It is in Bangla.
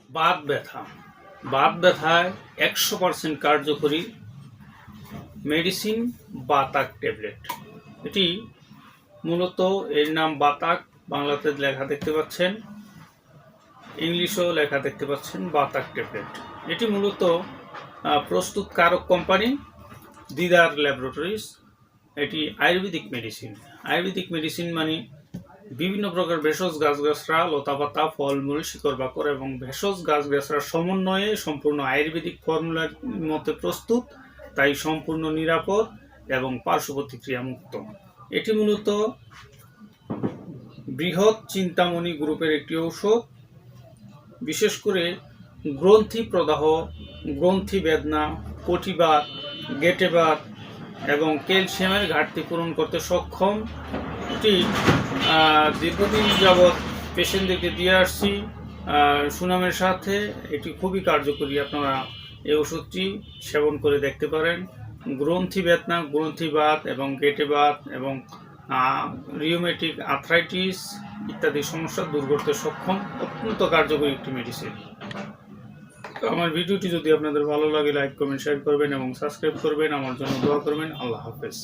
বাত ব্যথা বাত ব্যথায় 100% কার্যকরী মেডিসিন বাতাক ট্যাবলেট। এটি মূলত এর নাম বাতাক, বাংলাতে লেখা দেখতে পাচ্ছেন, ইংলিশেও লেখা দেখতে পাচ্ছেন বাতাক ট্যাবলেট। এটি মূলত প্রস্তুতকারক কোম্পানি দিদার ল্যাবরেটরিজ। এটি আয়ুর্বেদিক মেডিসিন মানে বিভিন্ন প্রকার ভেষজ গাছগাছরা, লতাপাতা, ফলমূল, শিকড় বাকড় এবং ভেষজ গাছগাছরার সমন্বয়ে সম্পূর্ণ আয়ুর্বেদিক ফর্মুলার মধ্যে প্রস্তুত, তাই সম্পূর্ণ নিরাপদ এবং পার্শ্ব প্রতিক্রিয়া মুক্ত। এটি মূলত বৃহৎ চিন্তামণি গ্রুপের একটি ঔষধ। বিশেষ করে গ্রন্থি প্রদাহ, গ্রন্থি বেদনা, কটিবাত, গেটেবাত এবং ক্যালসিয়ামের ঘাটতি পূরণ করতে সক্ষম। এটি দীর্ঘদিন যাবৎ পেশেন্টদেরকে দিয়ে আসছি সুনামের সাথে। এটি খুবই কার্যকরী, আপনারা এই ওষুধটি সেবন করে দেখতে পারেন। গ্রন্থি বেদনা, গ্রন্থিবাত এবং গেটেবাত এবং রিউমেটিক আর্থ্রাইটিস ইত্যাদি সমস্যা দূর করতে সক্ষম অত্যন্ত কার্যকরী একটি মেডিসিন। তো আমার ভিডিওটি যদি আপনাদের ভালো লাগে, লাইক, কমেন্ট, শেয়ার করবেন এবং সাবস্ক্রাইব করবেন। আমার জন্য দোয়া করবেন। আল্লাহ হাফেজ।